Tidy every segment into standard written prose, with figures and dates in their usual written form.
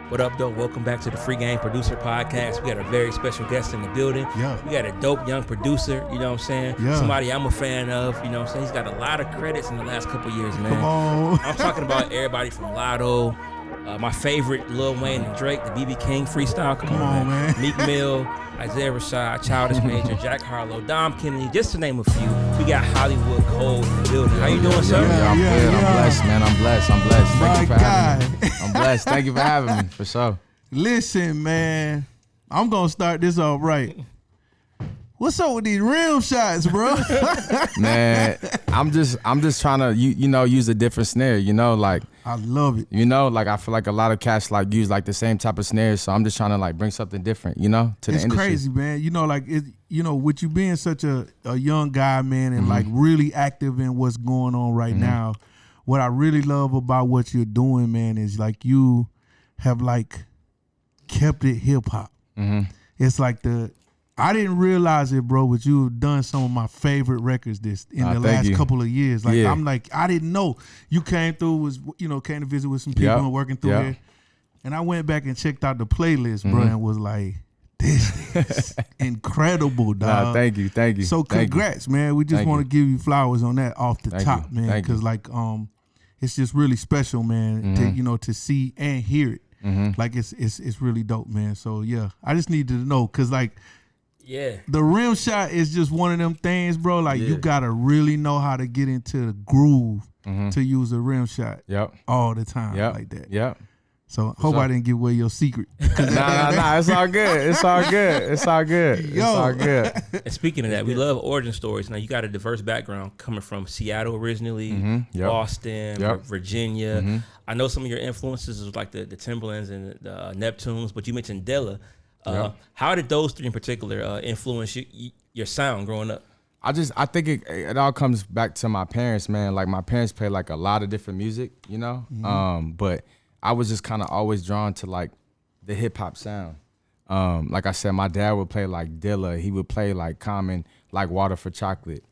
What up, though? Welcome back to the FreeGame Producer Podcast. We got a very special guest in the building. Yeah. We got a dope young producer, you know what I'm saying? Yeah. Somebody I'm a fan of, you know what I'm saying? He's got a lot of credits in the last couple years, man. Come on. I'm talking about everybody from Latto, my favorite Lil Wayne and Drake, the BB King freestyle. Come on, man. Meek Mill, Isaiah Rashad, Childish Major, Jack Harlow, Dom Kennedy, just to name a few. We got Hollywood Cole in the building. How you doing, sir? I'm good. I'm blessed, man. I'm blessed. Thank you for having me. I'm blessed. Thank you for having me, for sure. Listen, man, I'm gonna start this off right. What's up with these rim shots, bro? Man, I'm just trying to use a different snare, like I love it. Like I feel like a lot of cats like use like the same type of snares, so I'm just trying to like bring something different, to the industry. It's crazy, man. With you being such a young guy, man, and like really active in what's going on right now, what I really love about what you're doing, man, is like you have like kept it hip hop. It's like I didn't realize it, bro, but you have done some of my favorite records in the last couple of years. Like I'm like, I didn't know you came through, came to visit with some people and working through here. And I went back and checked out the playlist, bro, and was like, this is incredible, dog. Nah, thank you. So congrats, man. We just want to give you flowers on that off the top, man. Thank you. Because like it's just really special, man, to see and hear it. Like it's really dope, man. So yeah, I just needed to know, cause like the rim shot is just one of them things, bro. Like you gotta really know how to get into the groove to use a rim shot all the time like that. Yep. So hope I didn't give away your secret. Nah, it's all good. It's all good. Yo. It's all good. And speaking of that, we love origin stories. Now, you got a diverse background coming from Seattle originally, Boston, Virginia. I know some of your influences was like the Timberlands and the Neptunes, but you mentioned Dilla. How did those three in particular influence your sound growing up? I think it all comes back to my parents, man. Like my parents play like a lot of different music, but I was just kind of always drawn to like the hip hop sound. Like I said, my dad would play like Dilla. He would play like Common, like Water for Chocolate.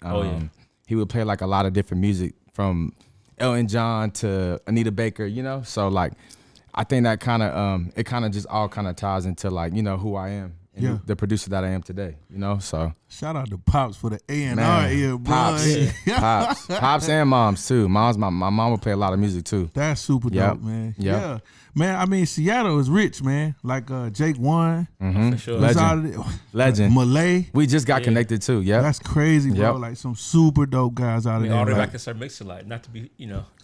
He would play like a lot of different music from Elton John to Anita Baker, So like, I think that kind of it kind of just all kind of ties into like who I am and the producer that I am today, So shout out to Pops for the A&R here, bro. Pops and moms too. My mom would play a lot of music too. That's super dope, man. Yeah, man. I mean, Seattle is rich, man. Like Jake One, for sure. Legend. Malay. We just got connected too. Yeah, that's crazy, bro. Like some super dope guys out of there. All the way back to Sir Mix-a-Lot, not to be,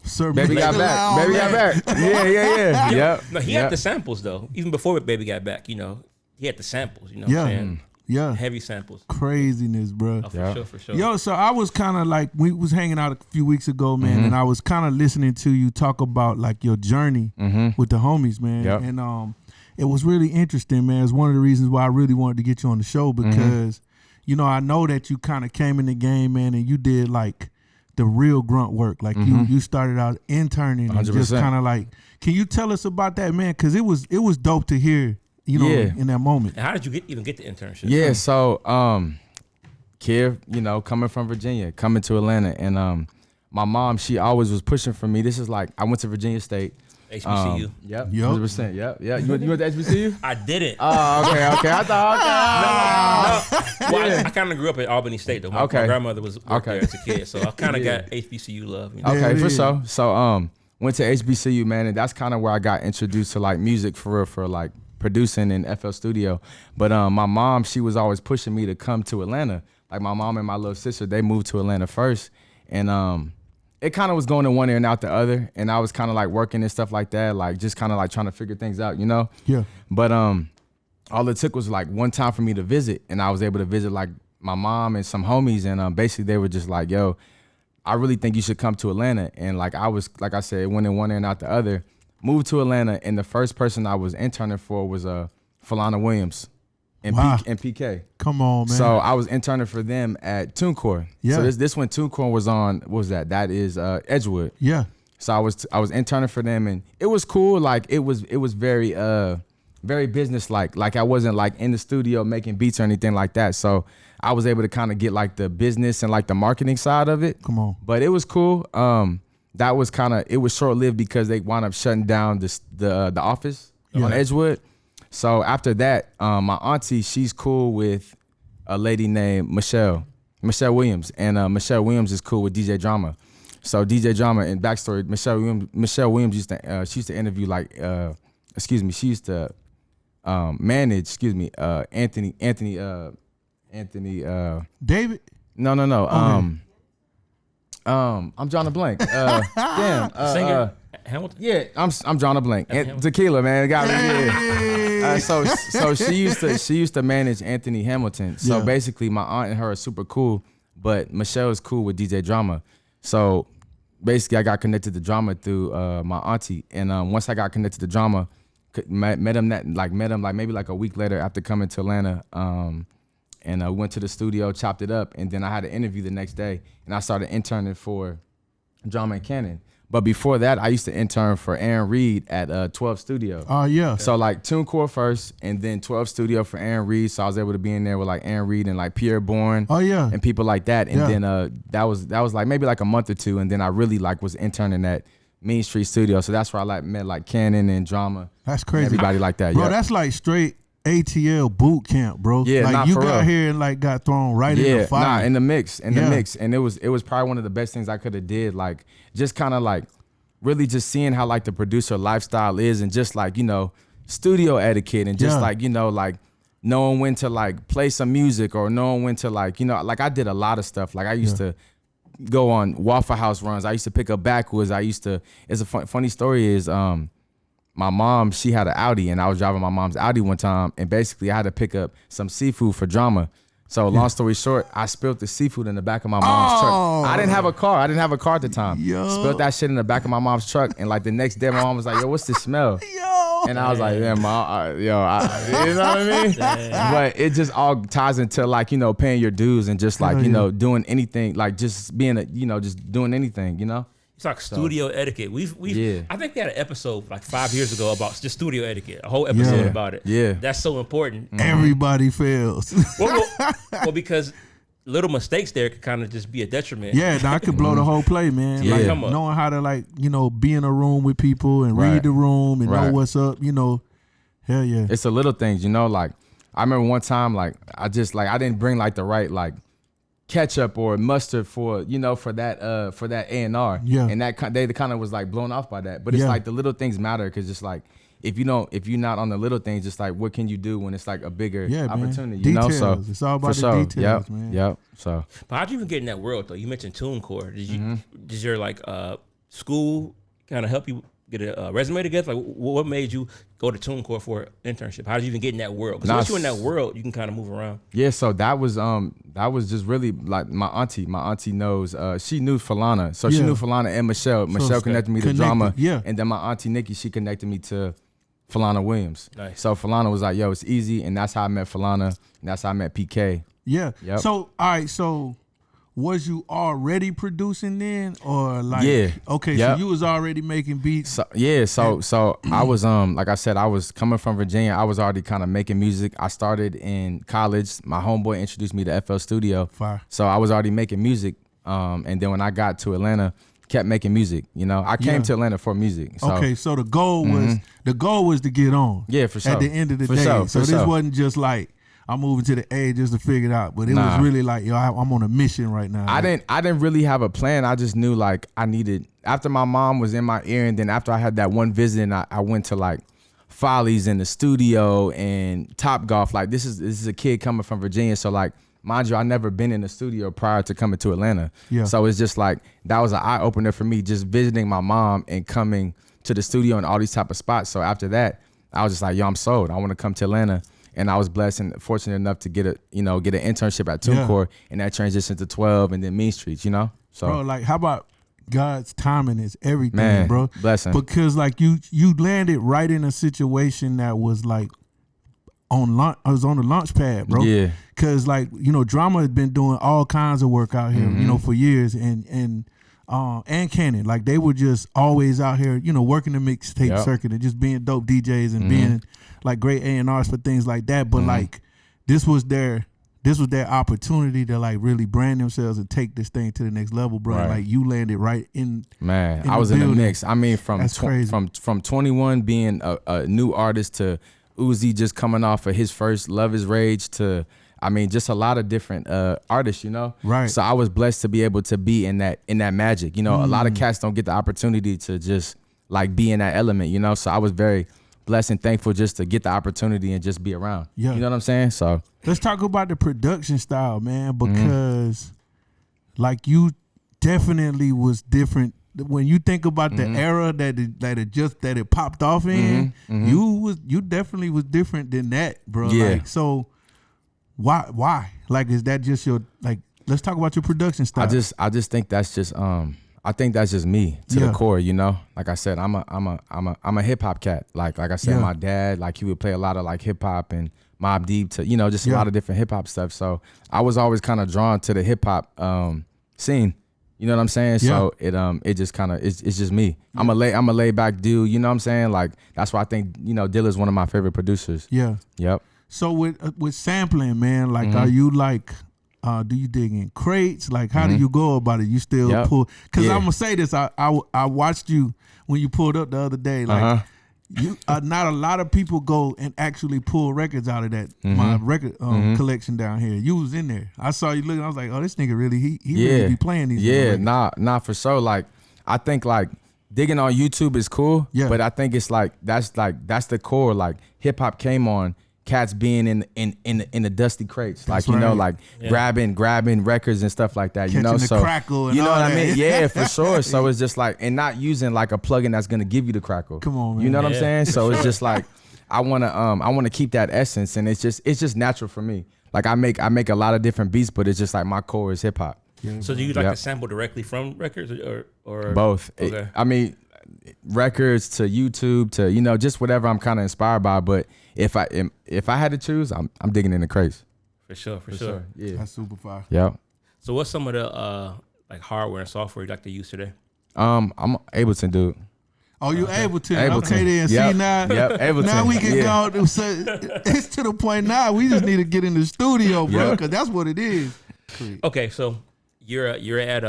Sir Baby got back. Baby got back. Yeah. Yep. No, he had the samples though. Even before Baby got back, he had the samples. You know what I'm saying? Yeah. Heavy samples. Craziness, bro. Oh, for sure. Yo, so I was kind of like, we was hanging out a few weeks ago, man, and I was kind of listening to you talk about like your journey with the homies, man. And it was really interesting, man. It's one of the reasons why I really wanted to get you on the show because, I know that you kind of came in the game, man, and you did like the real grunt work. Like you started out interning and 100%. just kind of like, can you tell us about that, man? Because it was dope to hear. In that moment. And how did you even get the internship? Yeah, so kid, coming from Virginia, coming to Atlanta, and my mom, she always was pushing for me. This is like I went to Virginia State. HBCU. Yep. 100%. Yep. Yeah. You went to HBCU? I didn't. Oh, okay. I thought, No. Well, I kind of grew up at Albany State though. My grandmother was there as a kid, so I kind of got HBCU love. Okay, for sure. So went to HBCU, man, and that's kind of where I got introduced to like music for real, for like producing in FL Studio. But my mom, she was always pushing me to come to Atlanta. Like my mom and my little sister, they moved to Atlanta first, and it kind of was going in one ear and out the other, and I was kind of like working and stuff like that, like just kind of like trying to figure things out, Yeah. But all it took was like one time for me to visit, and I was able to visit like my mom and some homies, and basically they were just like, yo, I really think you should come to Atlanta. And like I was, like I said, it went in one ear and out the other. Moved to Atlanta, and the first person I was interning for was Falana Williams and PK. Come on, man. So I was interning for them at TuneCore. Yeah. So this when TuneCore was on, what was that? That is Edgewood. Yeah. So I was interning for them, and it was cool. Like it was very very business-like. Like I wasn't like in the studio making beats or anything like that. So I was able to kind of get like the business and like the marketing side of it. Come on. But it was cool. that was it was short lived because they wound up shutting down the office on Edgewood. So after that, my auntie, she's cool with a lady named Michelle Williams, and Michelle Williams is cool with DJ Drama. So DJ Drama, and backstory, Michelle Williams used to interview she used to manage Anthony David. No. I'm drawing a blank. Singer Hamilton. Yeah, I'm drawing a blank. Tequila, man, it got me. Yeah. So she used to manage Anthony Hamilton. So basically, my aunt and her are super cool, but Michelle is cool with DJ Drama. So basically, I got connected to Drama through my auntie, and once I got connected to Drama, met him maybe like a week later after coming to Atlanta. And I went to the studio, chopped it up, and then I had an interview the next day, and I started interning for Drama and Cannon. But before that, I used to intern for Aaron Reed at 12 Studio. Oh, yeah. So like TuneCore first, and then 12 Studio for Aaron Reed. So I was able to be in there with like Aaron Reed and like Pierre Bourne. Oh, yeah. And people like that. And then that was like maybe like a month or two, and then I really like was interning at Main Street Studio. So that's where I met like Cannon and Drama. That's crazy. Everybody like that. Bro, that's like straight ATL boot camp, bro. Yeah, like you got here and like got thrown right in the fire. In the mix. And it was probably one of the best things I could have did. Like just kind of like really just seeing how like the producer lifestyle is, and just like, studio etiquette, and just like, like knowing when to like play some music, or knowing when to like, like I did a lot of stuff. Like I used to go on Waffle House runs. I used to pick up backwoods. It's a funny story is, my mom, she had an Audi, and I was driving my mom's Audi one time, and basically I had to pick up some seafood for Drama. So long story short, I spilled the seafood in the back of my mom's truck. I didn't have a car. At the time. Spilled that shit in the back of my mom's truck, and like the next day, my mom was like, "Yo, what's this smell?" And I was like, "Yeah, Mom, you know what I mean?" But it just all ties into like, paying your dues, and just like, doing anything, like just being just doing anything, It's like studio etiquette. I think we had an episode like 5 years ago about just studio etiquette. A whole episode about it. Yeah, that's so important. Everybody fails. well, because little mistakes there could kind of just be a detriment. Yeah, I could blow the whole play, man. Yeah. Like knowing how to like be in a room with people and read the room and know what's up. Hell yeah. It's the little things, like I remember one time like I didn't bring like the right like ketchup or mustard for that A&R, and that they kind of was like blown off by that. But it's like the little things matter, because just like if you're not on the little things, just like what can you do when it's like a bigger opportunity, details. So it's all about the details, man. Yep. So, but how'd you even get in that world though? You mentioned TuneCore. Did your like school kind of help you get a resume together? Like what made you go to TuneCore for an internship? How did you even get in that world? Because once you're in that world, you can kind of move around. Yeah, so that was just really like my auntie knows, she knew Falana. So she knew Falana and Michelle. Michelle connected me to Drama. Yeah. And then my auntie Nikki, she connected me to Falana Williams. Nice. So Falana was like, yo, it's easy. And that's how I met Falana. And that's how I met PK. Yeah. Yep. So, all right, was you already producing then, or like? Yeah. Okay, so you was already making beats. So I was like I said, I was coming from Virginia. I was already kind of making music. I started in college. My homeboy introduced me to FL Studio. Fire. So I was already making music. And then when I got to Atlanta, kept making music. I came to Atlanta for music. So. Okay, so the goal was to get on. Yeah, for sure. At the end of the day, so this wasn't just like I'm moving to the A just to figure it out, but it was really like, I'm on a mission right now. I didn't really have a plan. I just knew like I needed, after my mom was in my ear, and then after I had that one visit, and I went to like Follies in the studio and Top Golf. Like this is a kid coming from Virginia, so like mind you, I never been in the studio prior to coming to Atlanta. Yeah. So it's just like that was an eye opener for me, just visiting my mom and coming to the studio and all these type of spots. So after that, I was just like, yo, I'm sold. I want to come to Atlanta. And I was blessed and fortunate enough to get an internship at TuneCore, and that transitioned to 12 and then Mean Streets, So, bro, like, how about God's timing is everything, man, bro? Blessing. Because like you landed right in a situation that was like I was on the launch pad, bro. Yeah. Cause like Drama had been doing all kinds of work out here, for years, and Cannon, like they were just always out here, working the mixtape circuit and just being dope DJs and being like great A&Rs for things like that. But like this was their this was their opportunity to like really brand themselves and take this thing to the next level, bro. Right. Like you landed right in. Man, I was in the mix. I mean, from 21 being a new artist to Uzi just coming off of his first Love Is Rage to, I mean, just a lot of different artists, you know? Right. So I was blessed to be able to be in that magic. You know, a lot of cats don't get the opportunity to just like be in that element, you know? So I was very blessed and thankful just to get the opportunity and just be around. Yeah. You know what I'm saying? So let's talk about the production style, man, because like you definitely was different. When you think about the era that it popped off in, you definitely was different than that, bro. Yeah. Like, so why? Like, is that just your, like, let's talk about your production style. I just think that's just I think that's just me to the core, you know. Like I said, I'm a hip hop cat. Like I said, my dad, like he would play a lot of like hip hop and Mobb Deep to, you know, just a lot of different hip hop stuff. So I was always kind of drawn to the hip hop scene. You know what I'm saying? So it just kind of it's just me. I'm a laid back dude. You know what I'm saying? Like that's why I think, you know, Dilla's one of my favorite producers. Yeah. Yep. So with sampling, man, like are you like do you dig in crates? Like how do you go about it? You still pull? Because I'm gonna say this. I watched you when you pulled up the other day. Like you not a lot of people go and actually pull records out of that my record collection down here. You was in there. I saw you looking. I was like, oh, this nigga really he really be playing these. Yeah, nah, for sure. Like I think like digging on YouTube is cool. Yeah. But I think it's like that's the core. Like hip hop came on. Cats being in the dusty crates, like you know, like grabbing records and stuff like that, you know. So crackle and you know all what that. I mean? Yeah, for sure. So it's just like, and not using like a plugin that's gonna give you the crackle. Come on, man. You know what I'm saying? So it's just like I wanna keep that essence, and it's just natural for me. Like I make a lot of different beats, but it's just like my core is hip hop. So do you like to sample directly from records or both? Okay. I mean, records to YouTube to, you know, just whatever I'm kind of inspired by. But if I had to choose, I'm digging in the crates. For sure. Yeah, that's super fire. Yeah. So what's some of the like hardware and software you like to use today? I'm Ableton, dude. Oh, you Ableton? Ableton. Okay, then. Yep. See now. Yep. Ableton. Now we can go. So it's to the point now. We just need to get in the studio, bro, because that's what it is. Okay, so you're at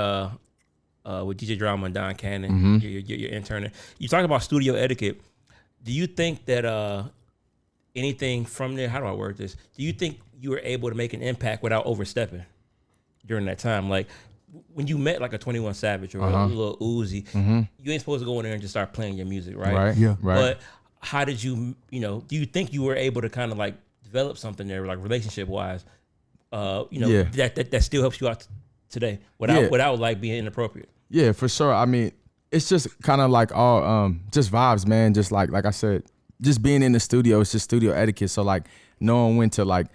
with DJ Drama and Don Cannon. You're interning. You talk about studio etiquette. Do you think that anything from there? How do I word this? Do you think you were able to make an impact without overstepping during that time? Like when you met like a 21 Savage or a Lil Uzi, you ain't supposed to go in there and just start playing your music, right? Right. Yeah. Right. But how did you do you think you were able to kind of like develop something there, like relationship wise? That still helps you out today without like being inappropriate. Yeah, for sure. I mean, it's just kind of like all just vibes, man. Just like I said, just being in the studio, it's just studio etiquette. So like knowing when to like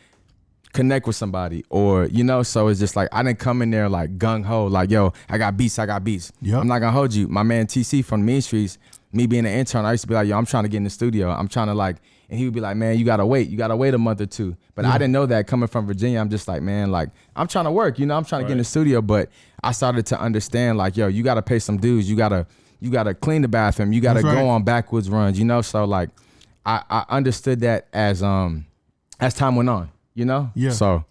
connect with somebody, or you know, so it's just like I didn't come in there like gung ho, like yo, I got beats. Yep. I'm not gonna hold you. My man TC from Mean Streets, me being an intern, I used to be like, yo, I'm trying to get in the studio. I'm trying to like, and he would be like, man, you gotta wait a month or two. But I didn't know that coming from Virginia. I'm just like, man, like I'm trying to work, you know, I'm trying to get in the studio. But I started to understand like, yo, you gotta pay some dues. You gotta clean the bathroom. You gotta go on backwoods runs, you know. So like, I understood that as time went on, you know. Yeah. So.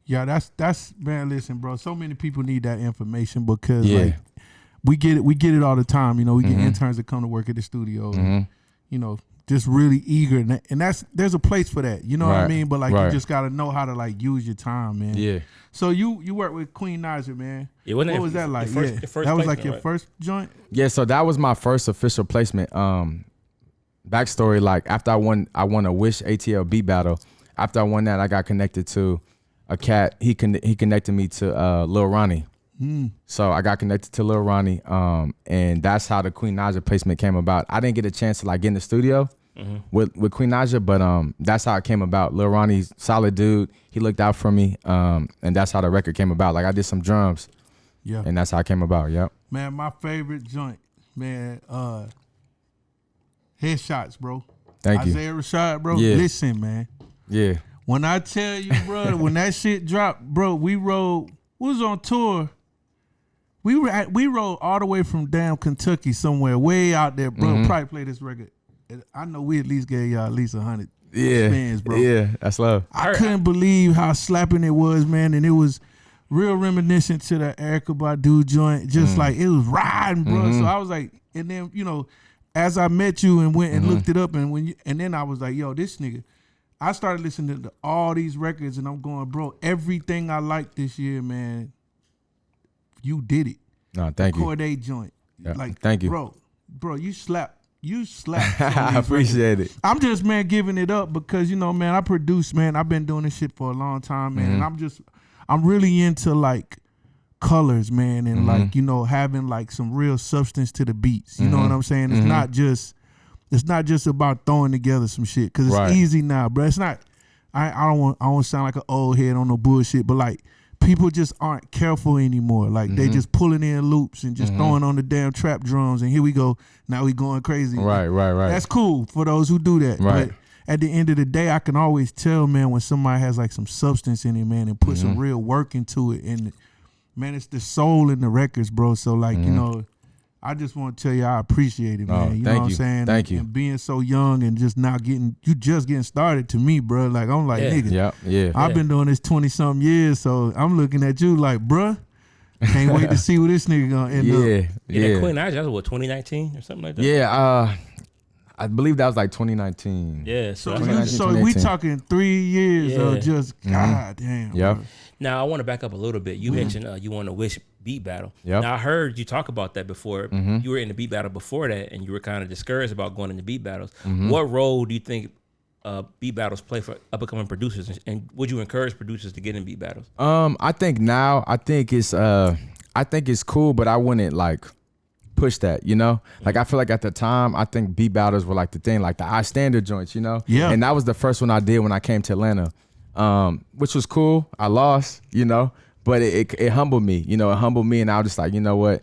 Yeah, that's man. Listen, bro. So many people need that information because like we get it all the time. You know, we get interns that come to work at the studio, and, you know, just really eager, and there's a place for that. You know what I mean? But like you just gotta know how to like use your time, man. Yeah. So you work with Queen Naija, man. Yeah, what was that like? Your first that was like your right? first joint. Yeah, so that was my first official placement. Backstory: like after I won a Wish ATL beat battle. After I won that, I got connected to a cat. He connected me to Lil Ronnie. So I got connected to Lil Ronnie, and that's how the Queen Naija placement came about. I didn't get a chance to like get in the studio with Queen Naija, but that's how it came about. Lil Ronnie's solid dude. He looked out for me, and that's how the record came about. Like I did some drums, and that's how it came about. Yep. Man, my favorite joint, man, Headshots, bro. Thank you. Isaiah Rashad, bro. Yeah. Listen, man. Yeah. When I tell you, bro, when that shit dropped, bro, we was on tour. We rode all the way from damn Kentucky somewhere way out there, bro. Probably play this record. I know we at least gave y'all at least 100 spins, bro. Yeah, that's love. I couldn't believe how slapping it was, man, and it was real reminiscent to the Erykah Badu joint, just like it was riding, bro. So I was like, and then as I met you and went and looked it up, and then I was like, yo, this nigga. I started listening to all these records, and I'm going, bro, everything I liked this year, man, you did it. No, thank you. Corday joint, thank you, bro. You slapped. I appreciate it. I'm just, man, giving it up because man, I produce, man. I've been doing this shit for a long time, man, and I'm really into like colors, man, and like having like some real substance to the beats. You know what I'm saying? It's not just about throwing together some shit because it's easy now, bro. It's not. I don't want to sound like an old head on no bullshit, but like people just aren't careful anymore. Like they just pulling in loops and just throwing on the damn trap drums, and here we go. Now we going crazy. Right. That's cool for those who do that. Right. But at the end of the day, I can always tell, man, when somebody has like some substance in it, man, and put some real work into it, and man, it's the soul in the records, bro. So like I just want to tell you I appreciate it, man. You know what I'm saying? Thank you. And being so young and just now getting started to me, bro. Like I'm like, nigga, I've been doing this 20-something years, so I'm looking at you like, bruh, can't wait to see what this nigga gonna end up. Yeah. Queen Naija, that was what, 2019 or something like that? Yeah, I believe that was like 2019. Yeah, so we talking 3 years of just god damn. Yeah. Now I want to back up a little bit. You mentioned you want to wish beat battle. Yep. Now I heard you talk about that before. You were in the beat battle before that, and you were kind of discouraged about going into beat battles. What role do you think beat battles play for up and coming producers, and would you encourage producers to get in beat battles? I think now I think it's cool, but I wouldn't like push that, like I feel like at the time I think beat battles were like the thing, like the high standard joints, yeah, and that was the first one I did when I came to Atlanta, which was cool. I lost, but it humbled me, it humbled me, and I was just like, you know what,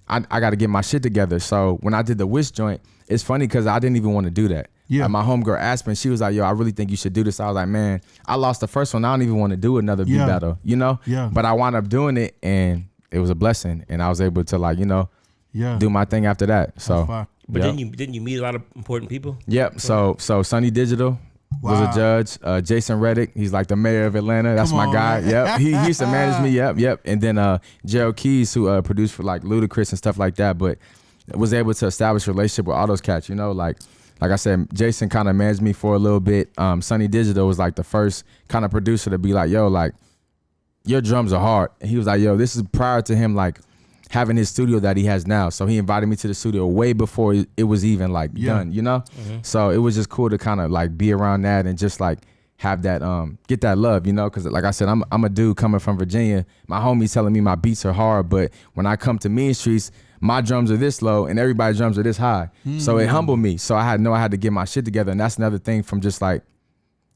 I got to get my shit together. So when I did the Wish joint, it's funny because I didn't even want to do that. Yeah, my homegirl asked me, she was like, yo, I really think you should do this. I was like, man, I lost the first one, I don't even want to do another beat battle, yeah, but I wound up doing it, and it was a blessing, and I was able to like, do my thing after that. So, but didn't you meet a lot of important people? Yep. So Sunny Digital was a judge. Jason Reddick, he's like the mayor of Atlanta. That's my guy. Yep. He used to manage me. Yep. And then Gerald Keys, who produced for like Ludacris and stuff like that, but was able to establish a relationship with all those cats. Like I said, Jason kind of managed me for a little bit. Sunny Digital was like the first kind of producer to be like, yo, like your drums are hard. And he was like, yo, this is prior to him like having his studio that he has now. So he invited me to the studio way before it was even like done, So it was just cool to kind of like be around that and just like have that, get that love, cause like I said, I'm a dude coming from Virginia. My homies telling me my beats are hard, but when I come to Mean Streets, my drums are this low and everybody's drums are this high. So it humbled me. So I had to get my shit together. And that's another thing from just like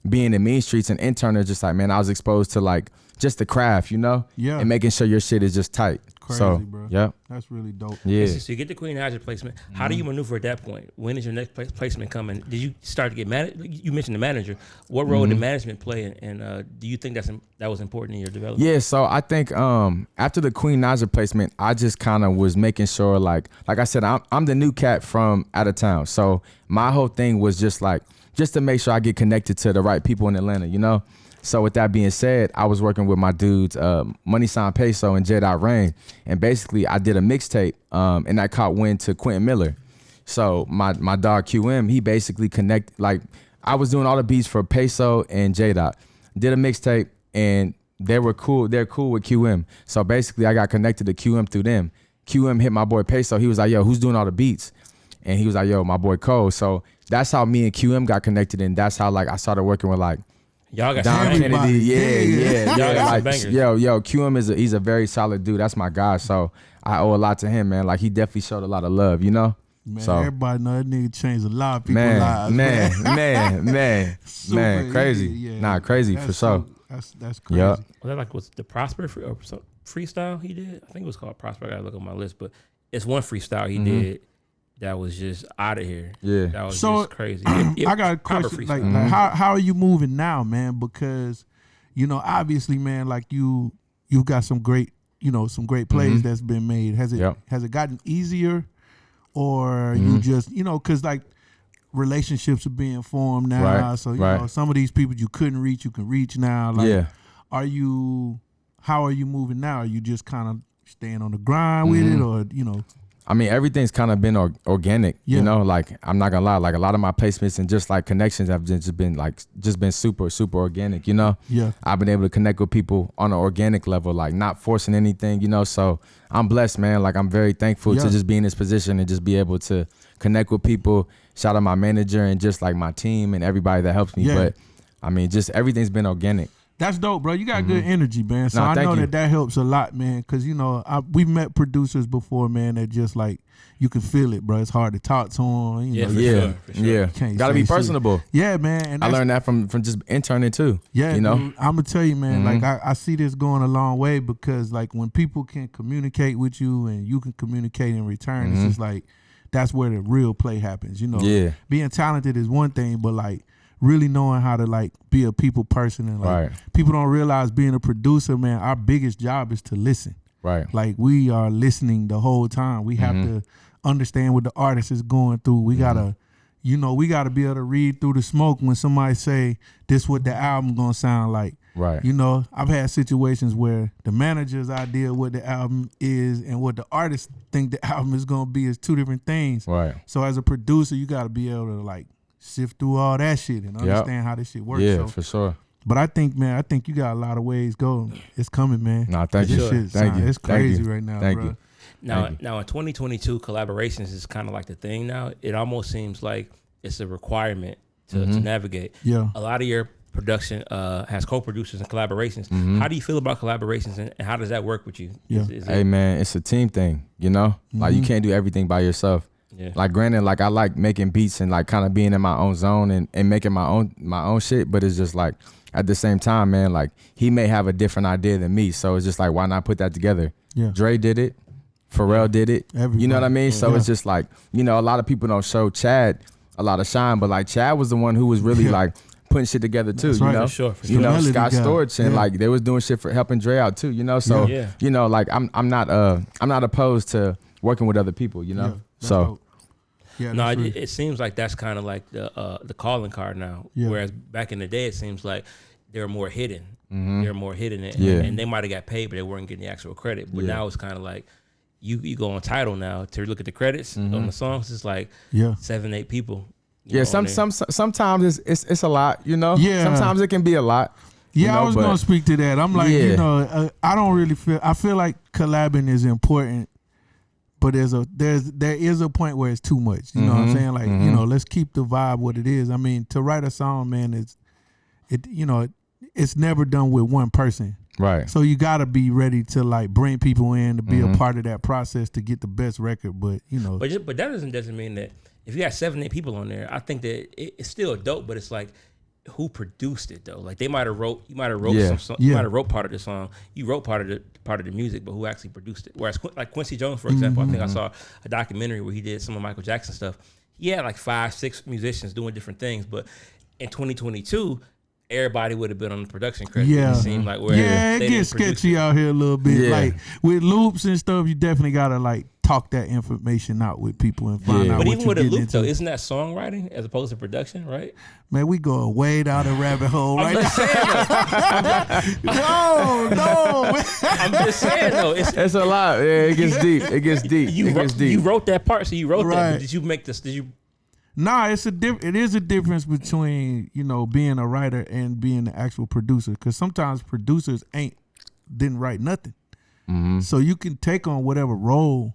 being in Mean Streets and intern, just like, man, I was exposed to like just the craft, and making sure your shit is just tight. Crazy, bro. Yeah, that's really dope. Yeah. So you get the Queen Naija placement. How do you maneuver at that point? When is your next placement coming? Did you start to get managed? You mentioned the manager. What role did management play, and do you think that was important in your development? Yeah. So I think after the Queen Naija placement, I just kind of was making sure, like I said, I'm the new cat from out of town. So my whole thing was just to make sure I get connected to the right people in Atlanta, So with that being said, I was working with my dudes, Money Sign Peso and J.Rain, and basically I did a mixtape, and that caught wind to Quentin Miller. So my dog QM, he basically like I was doing all the beats for Peso and J.Dot. Did a mixtape, and they were cool. They're cool with QM. So basically I got connected to QM through them. QM hit my boy Peso. He was like, yo, who's doing all the beats? And he was like, yo, my boy Cole. So that's how me and QM got connected, and that's how like I started working with like y'all got Don some Kennedy, yeah. Y'all got some Like, bangers. yo, QM he's a very solid dude. That's my guy. So I owe a lot to him, man. Like he definitely showed a lot of love, Man, so, everybody know that nigga changed a lot of people's lives. Man, crazy. Yeah. Crazy that's for sure. That's crazy. Yep. Was that was the Prosper freestyle he did? I think it was called Prosper. I gotta look on my list, but it's one freestyle he did that was just out of here. Yeah. That was just crazy. I got a question. Like how are you moving now, man? Because, obviously, man, like you've got some great, some great plays that's been made. Has it gotten easier, or you just, because like relationships are being formed now. So you know, some of these people you couldn't reach, you can reach now. Like, how are you moving now? Are you just kind of staying on the grind with it, or you know? I mean, everything's kind of been organic, you know, like I'm not gonna lie, like a lot of my placements and just like connections have just been super, super organic, you know? Yeah. I've been able to connect with people on an organic level, like not forcing anything, you know? So I'm blessed, man. Like I'm very thankful to just be in this position and just be able to connect with people. Shout out my manager and just like my team and everybody that helps me. Yeah. But I mean, just everything's been organic. That's dope, bro. You got good energy, man. So I know that helps a lot, man. Because, you know, we've met producers before, man, that just like, you can feel it, bro. It's hard to talk to them. You know, for sure. Got to be personable. Shit. Yeah, man. And I learned that from just interning too. Yeah, you know? Dude, I'm going to tell you, man, like I see this going a long way because like when people can communicate with you and you can communicate in return, it's just like, that's where the real play happens. You know, being talented is one thing, but like, really knowing how to like be a people person and like people don't realize being a producer, man, our biggest job is to listen. Right. Like we are listening the whole time. We have to understand what the artist is going through. We gotta, you know, we gotta be able to read through the smoke when somebody say this what the album gonna sound like. Right. You know, I've had situations where the manager's idea of what the album is and what the artist think the album is gonna be is two different things. Right. So as a producer, you gotta be able to like sift through all that shit and understand how this shit works. Yeah, so, for sure. But I think you got a lot of ways going. It's coming, man. No, thank you. It's crazy right now, thank bro. you. Now in 2022, collaborations is kind of like the thing now. It almost seems like it's a requirement to navigate. Yeah. A lot of your production has co-producers and collaborations. How do you feel about collaborations and how does that work with you? Yeah. Hey, man, it's a team thing, you know? Like you can't do everything by yourself. Yeah. Like granted, like I like making beats and like kind of being in my own zone and making my own shit, but it's just like at the same time, man, like he may have a different idea than me, so it's just like why not put that together? Yeah. Dre did it, Pharrell did it. Everybody. You know what I mean? So it's just like, you know, a lot of people don't show Chad a lot of shine, but like Chad was the one who was really like putting shit together too. That's you know, for sure. You know, Scott Storch and like they was doing shit for helping Dre out too. You know, so you know, like I'm not opposed to working with other people. You know, so. Yeah, no, it seems like that's kind of like the calling card now. Yeah. Whereas back in the day, it seems like they were more hidden. They were more hidden, and they might have got paid, but they weren't getting the actual credit. But now it's kind of like you go on Tidal now to look at the credits on the songs. It's like 7-8 people. Sometimes it's a lot. You know. Yeah. Sometimes it can be a lot. Yeah, you know, I was gonna speak to that. I'm like, you know, I don't really feel. I feel like collabing is important. But there is a point where it's too much. You know what I'm saying? Like, you know, let's keep the vibe what it is. I mean, to write a song, man, it's never done with one person. Right. So you gotta be ready to like bring people in to be a part of that process to get the best record. But you know, but that doesn't mean that if you got 7-8 people on there, I think that it's still dope. But it's like, who produced it though? Like you might have wrote some song, you might have wrote part of the song, you wrote part of the music, but who actually produced it? Whereas like Quincy Jones, for example, I think I saw a documentary where he did some of Michael Jackson stuff. He had like 5-6 musicians doing different things, but in 2022, everybody would have been on the production credit. Yeah, it seemed like it gets sketchy out here a little bit. Yeah. Like with loops and stuff, you definitely gotta like talk that information out with people and find out. But what even with a loop into. though, isn't that songwriting as opposed to production, right? Man, we go way down the rabbit hole right now. No. I'm just saying though, it's a lot. Yeah, it gets deep. It gets deep. You wrote that part, so you wrote that. But did you make this? Did you? Nah, it is a difference between, you know, being a writer and being the actual producer. Because sometimes producers didn't write nothing. So you can take on whatever role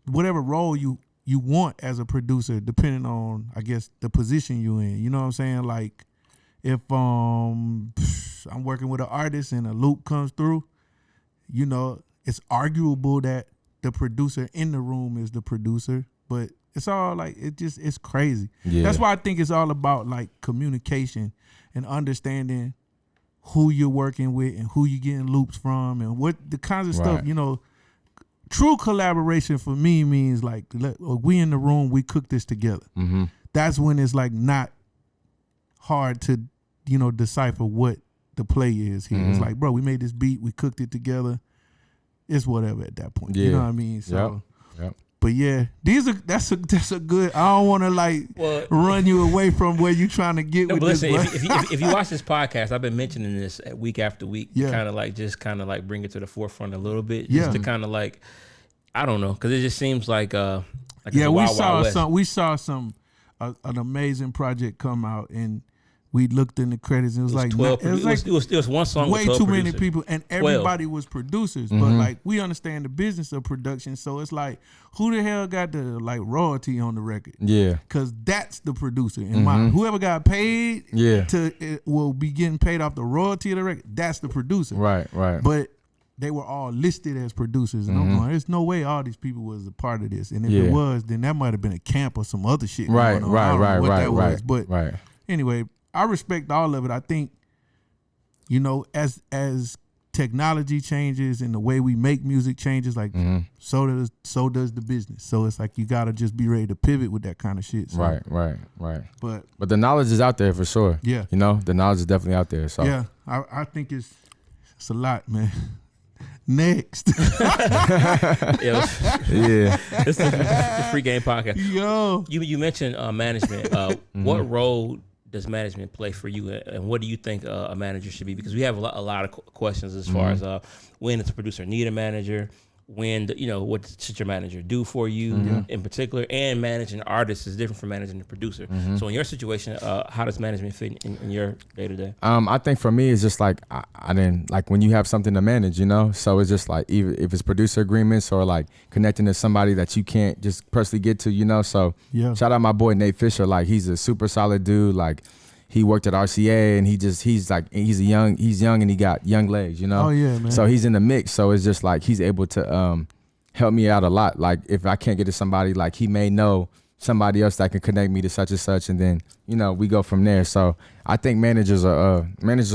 you want as a producer, depending on, I guess, the position you in. You know what I'm saying? Like, if I'm working with an artist and a loop comes through, you know, it's arguable that the producer in the room is the producer, but it's all like, it's crazy. Yeah. That's why I think it's all about like communication and understanding who you're working with and who you're getting loops from and what the kinds of stuff, you know. True collaboration for me means like we in the room, we cook this together. That's when it's like not hard to, you know, decipher what the play is here. It's like, bro, we made this beat, we cooked it together. It's whatever at that point. You know what I mean? So, But yeah, that's a good. I don't want to run you away from where you trying to get with listen, this. if you watch this podcast, I've been mentioning this week after week. Yeah. Kind of bring it to the forefront a little bit. Just to kind of I don't know, because it just seems like we saw an amazing project come out, and we looked in the credits, and it was one song way with 12 too many people, and everybody was producers. Mm-hmm. But we understand the business of production, so it's like, who the hell got the royalty on the record? Yeah, because that's the producer. And whoever got paid, will be getting paid off the royalty of the record. That's the producer. Right. But they were all listed as producers, and I'm going, there's no way all these people was a part of this. And if it was, then that might have been a camp or some other shit. Right. But anyway, I respect all of it. I think, as technology changes and the way we make music changes, so does the business. So it's like you gotta just be ready to pivot with that kind of shit. So. Right. But the knowledge is out there for sure. Yeah. The knowledge is definitely out there. So yeah, I think it's a lot, man. Next. Yeah. This is the FreeGame Podcast. Yo. You mentioned management. What role does management play for you, and what do you think a manager should be? Because we have a lot of questions as far as when does a producer need a manager, when what should your manager do for you in particular, and managing artists is different from managing the producer. So in your situation, how does management fit in your day to day? I think for me it's just I didn't when you have something to manage, so it's just even if it's producer agreements or connecting to somebody that you can't just personally get to, so shout out my boy Nate Fisher, he's a super solid dude. He worked at RCA, and he's young and he got young legs, Oh yeah, man. So he's in the mix. So it's just he's able to help me out a lot. If I can't get to somebody, he may know somebody else that can connect me to such and such, and then we go from there. So I think managers are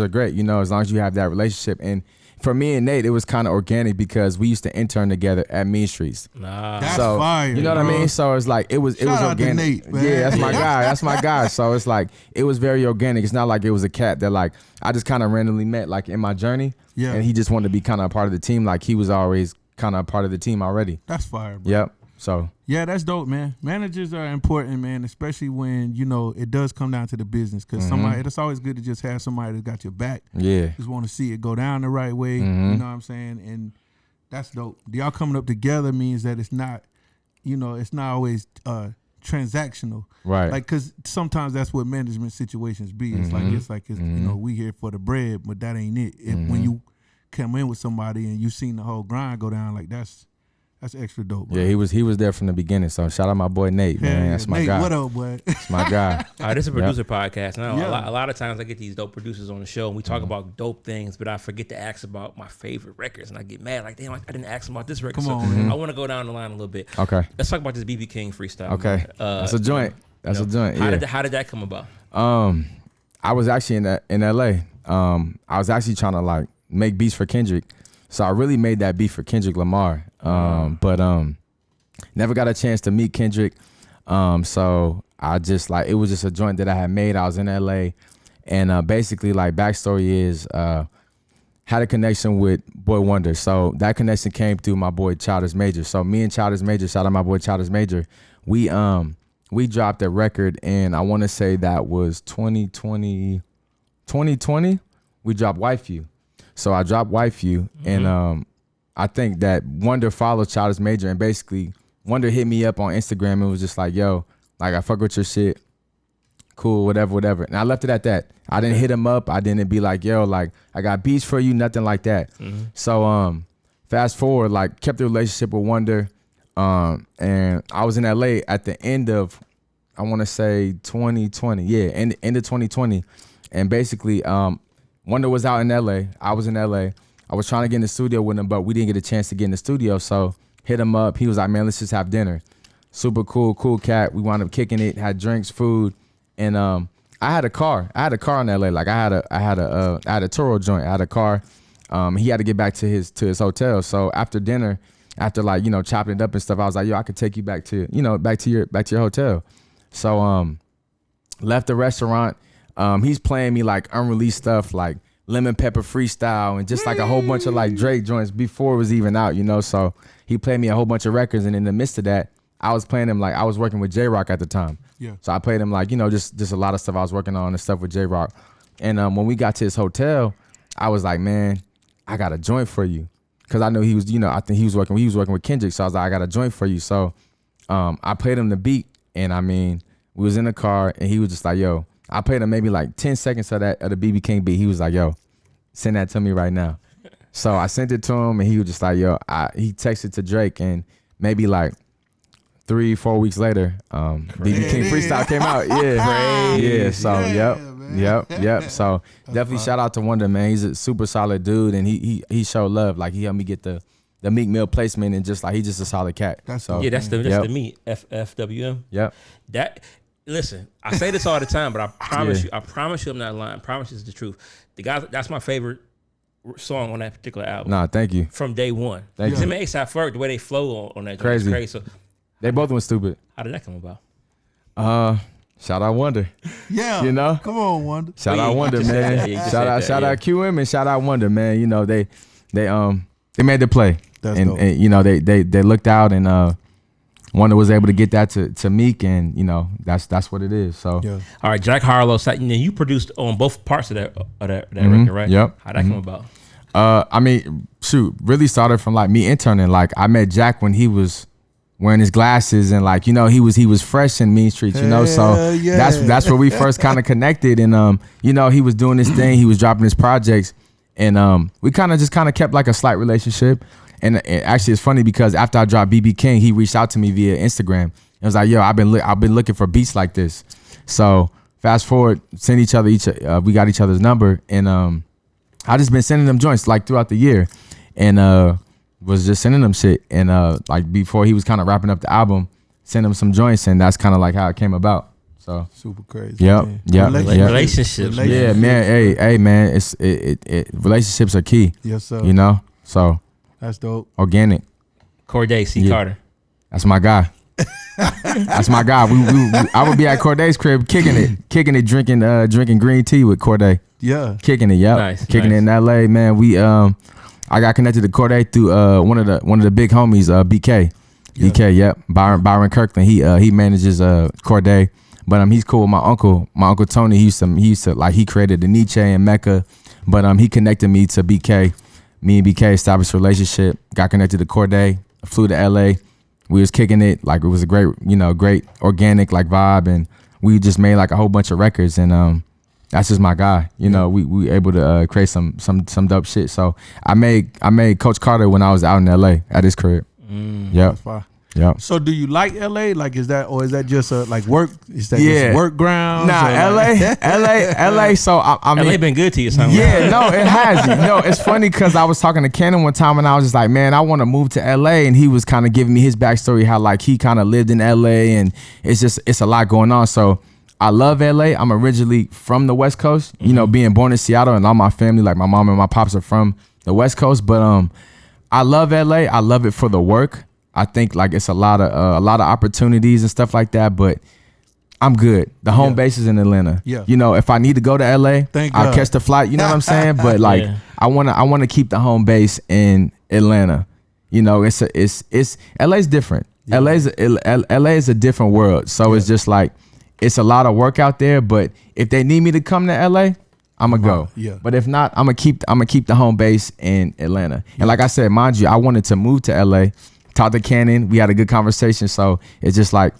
great, as long as you have that relationship. And for me and Nate, it was kind of organic because we used to intern together at Mean Streets. That's fire. You know what I mean? So it's it was organic. Nate, man. Yeah, that's my guy. So it's it was very organic. It's not like it was a cat that I just kind of randomly met in my journey. Yeah. And he just wanted to be kind of a part of the team. He was always kind of a part of the team already. That's fire, bro. Yep. So yeah, that's dope, man. Managers are important, man, especially when it does come down to the business. Because it's always good to just have somebody that got your back. Yeah, just want to see it go down the right way. You know what I'm saying? And that's dope. Y'all coming up together means that it's not, it's not always transactional, right? Because sometimes that's what management situations be. It's we here for the bread, but that ain't it. When you come in with somebody and you seen the whole grind go down, that's extra dope, bro. Yeah, he was there from the beginning. So shout out my boy Nate, man. Yeah, that's my Nate, guy. What up, boy? That's my guy. All right, this is a producer podcast. Now, a lot of times I get these dope producers on the show, and we talk about dope things, but I forget to ask about my favorite records, and I get mad. Damn, I didn't ask them about this record. Come on, man. I want to go down the line a little bit. Okay. Let's talk about this BB King freestyle. Okay. That's a joint. That's a joint. How did that come about? I was actually in LA. I was actually trying to make beats for Kendrick. So I really made that beat for Kendrick Lamar. But never got a chance to meet Kendrick. So I just it was just a joint that I had made. I was in LA, and basically backstory is had a connection with Boy Wonder. So that connection came through my boy Childish Major. So me and Childish Major, shout out my boy Childish Major, we dropped a record, and I want to say that was 2020. We dropped Wife You. So I dropped Wife You, and I think that Wonder followed Childish Major, and basically Wonder hit me up on Instagram and was just yo, I fuck with your shit. Cool, whatever. And I left it at that. I didn't hit him up. I didn't be yo, I got beats for you, nothing like that. So fast forward, kept the relationship with Wonder. And I was in LA at the end of, I want to say 2020. Yeah, end of 2020. And basically, Wonder was out in LA. I was in LA. I was trying to get in the studio with him, but we didn't get a chance to get in the studio. So hit him up. He was like, man, let's just have dinner. Super cool cat. We wound up kicking it, had drinks, food. And I had a car. I had a car in LA. I had a Toro joint. I had a car. He had to get back to his hotel. So after dinner, after chopping it up and stuff, I was like, yo, I could take you back to your hotel. So left the restaurant. He's playing me unreleased stuff Lemon Pepper Freestyle and just a whole bunch of Drake joints before it was even out, So he played me a whole bunch of records, and in the midst of that, I was playing him like I was working with J-Rock at the time. Yeah. So I played him like, just a lot of stuff I was working on and stuff with J-Rock. And when we got to his hotel, I was like, man, I got a joint for you. Cause I know he was, I think he was working with Kendrick. So I was like, I got a joint for you. So I played him the beat, and I mean, we was in the car, and he was just like, yo, I played him maybe like 10 seconds of the BB King beat. He was like, yo, send that to me right now. So I sent it to him, and he was just like, yo, he texted to Drake, and maybe like 3-4 weeks later, BB King Freestyle came out. Yeah. Yeah. So, Yep. So definitely shout out to Wonder, man. He's a super solid dude, and he showed love. Like he helped me get the Meek Mill placement, and just like he's just a solid cat. That's the meat FFWM. Yep. Listen, I say this all the time, but I promise you I'm not lying. I promise it's the truth. The guy, that's my favorite song on that particular album. Nah, thank you. From day one. Thank you. Him and A$AP Ferg, the way they flow on that joint crazy. is crazy. So they both went stupid. How did that come about? Shout out Wonder. Yeah. Come on, Wonder. Shout out Wonder, man. Shout out QM and shout out Wonder, man. They made the play. That's dope. And they looked out, and Wonder was able to get that to Meek, and that's what it is. So all right, Jack Harlow, you produced on both parts of that record, right? Yep. How'd that come about? I mean, really started from like me interning. Like I met Jack when he was wearing his glasses, and like he was fresh in Mean Streets, so that's where we first kind of connected. And he was doing this thing, he was dropping his projects, and we kind of kept like a slight relationship. And actually it's funny because after I dropped BB King, he reached out to me via Instagram and was like, yo, I've been looking for beats like this. So fast forward, we got each other's number, and I just been sending them joints like throughout the year, and was just sending them shit, and like before he was kind of wrapping up the album, send him some joints, and that's kind of like how it came about. So super crazy. Yep. Relationships. Yeah, man. Hey, man. Relationships are key. Yes, sir. So that's dope. Organic. Corday C. Carter. That's my guy. That's my guy. I would be at Corday's crib kicking it, drinking green tea with Corday. Yeah. Kicking it. Yep. Nice. Kicking it in LA, man. I got connected to Corday through one of the big homies, BK. Yeah. BK, yep. Byron Kirkland. He manages Corday, but he's cool with my uncle. My uncle Tony. He used to like, he created the Nietzsche and Mecca, but he connected me to BK. Me and BK established a relationship. Got connected to Corday. Flew to LA. We was kicking it, like it was a great organic like vibe, and we just made like a whole bunch of records, and that's just my guy. We able to create some dope shit. So I made Coach Carter when I was out in LA at his crib. Yeah. Yeah. So do you like LA? Like is that just like work? Is that just work grounds? Nah, LA. So I mean, LA been good to you, something. Yeah, no, it has. It's funny because I was talking to Cannon one time, and I was just like, man, I want to move to LA, and he was kind of giving me his backstory, how like he kind of lived in LA, and it's a lot going on. So I love LA. I'm originally from the West Coast, being born in Seattle, and all my family, like my mom and my pops, are from the West Coast. But I love LA. I love it for the work. I think like it's a lot of opportunities and stuff like that, but I'm good. The home base is in Atlanta. Yeah. If I need to go to LA, I'll catch the flight. You know what I'm saying? But like I wanna keep the home base in Atlanta. It's LA's different. Yeah. LA is a different world. So it's just like it's a lot of work out there. But if they need me to come to LA, I'ma go. Yeah. But if not, I'ma keep the home base in Atlanta. And like I said, mind you, I wanted to move to LA. Talked to Cannon, we had a good conversation, so it's just like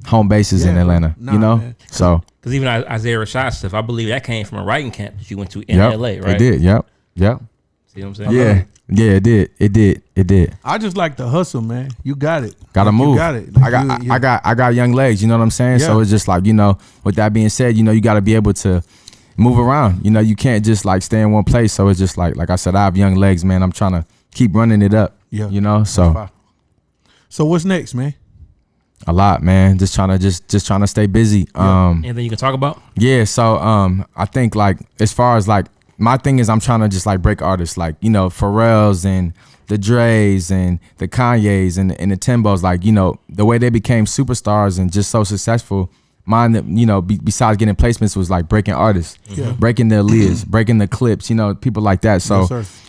home bases in Atlanta, man. So because even Isaiah Rashad stuff, I believe that came from a writing camp that you went to in LA, right? It did, yep. See what I'm saying? Yeah, it did. I just like the hustle, man. You got it. Gotta move. You got it. Like I got young legs. You know what I'm saying? Yeah. So it's just like with that being said, you got to be able to move around. You can't just like stay in one place. So it's just like I said, I have young legs, man. I'm trying to keep running it up. Yeah. So what's next, man? A lot, man. Just trying to stay busy. Anything you can talk about? Yeah. So I think like as far as like my thing is, I'm trying to just like break artists like Pharrell's and the Dre's and the Kanye's and the Timbos, like the way they became superstars and just so successful. Mine, besides getting placements, was like breaking artists, breaking the Aaliyahs, breaking the Clips, people like that. So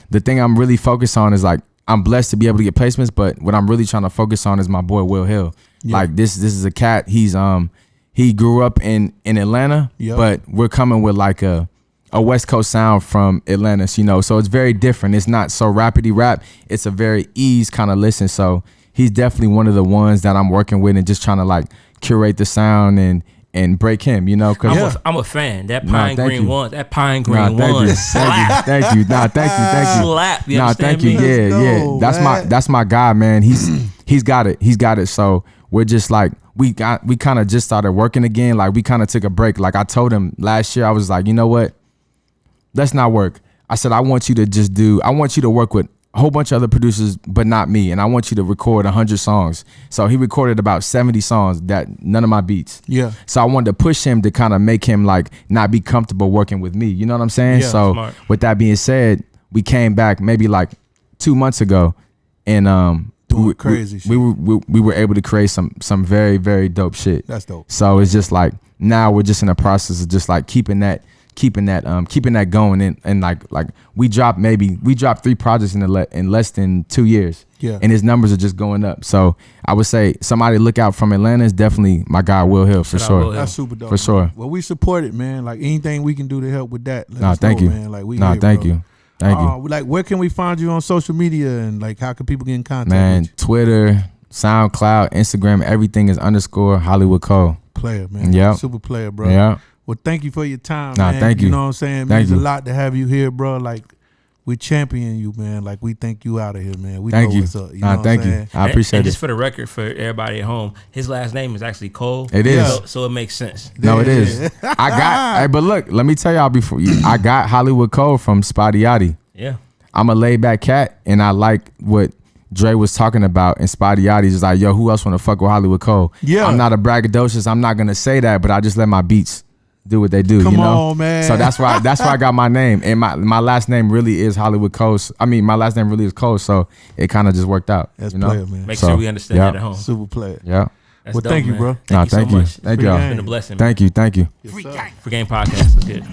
the thing I'm really focused on is like, I'm blessed to be able to get placements, but what I'm really trying to focus on is my boy Will Hill. Like this is a cat. He grew up in Atlanta, but we're coming with like a West Coast sound from Atlanta, so it's very different. It's not so rapidy rap. It's a very ease kind of listen. So he's definitely one of the ones that I'm working with and just trying to like curate the sound and break him, cause I'm a fan. That Pine Green one, slap. Thank you. Thank you. Slap. Thank you. Yeah. That's my guy, man. He's got it. So we're just like, we kind of just started working again. Like we kind of took a break. Like I told him last year, I was like, you know what? Let's not work. I said, I want you to work with a whole bunch of other producers, but not me. And I want you to record 100 songs. So he recorded about 70 songs that none of my beats. Yeah. So I wanted to push him to kind of make him like not be comfortable working with me. You know what I'm saying? Yeah, so smart. With that being said, we came back maybe like 2 months ago and crazy shit. We were able to create some very, very dope shit. That's dope. So it's just like now we're just in the process of just like keeping that going and like we dropped 3 projects in less than 2 years. Yeah. And his numbers are just going up. So I would say somebody look out from Atlanta is definitely my guy Will Hill for sure. That's super dope. For sure. Well, we support it, man. Like anything we can do to help with that. Thank you. Man. Like Thank you. Like where can we find you on social media and like how can people get in contact Man, with you? Twitter, SoundCloud, Instagram, everything is _ Hollywood Cole. Player, man. Yeah. Super player, bro. Yeah. Well, thank you for your time, man. Thank you. You know what I'm saying? It means a lot to have you here, bro. Like, we champion you, man. Like, we think you out of here, man. We know what's up. You know what I'm saying? I appreciate and it. just for the record, for everybody at home, his last name is actually Cole. It is. So it makes sense. No, it is. Hey, but look, let me tell y'all I got Hollywood Cole from Spotty Yachty. Yeah. I'm a laid back cat, and I like what Dre was talking about, and Spotty Yachty's just like, yo, who else want to fuck with Hollywood Cole? Yeah. I'm not a braggadocious. I'm not gonna say that, but I just let my beats do what they do. Come on, man. So that's why I got my name, and my last name really is Hollywood Cole. I mean, my last name really is Cole, so it kind of just worked out. That's player, man. Make sure we understand that at home. Super player. Yeah. That's well, dope, thank you, man. bro. Thank you so much. Thank you. It's been a blessing. Thank you. Yes, FreeGame Podcast is good.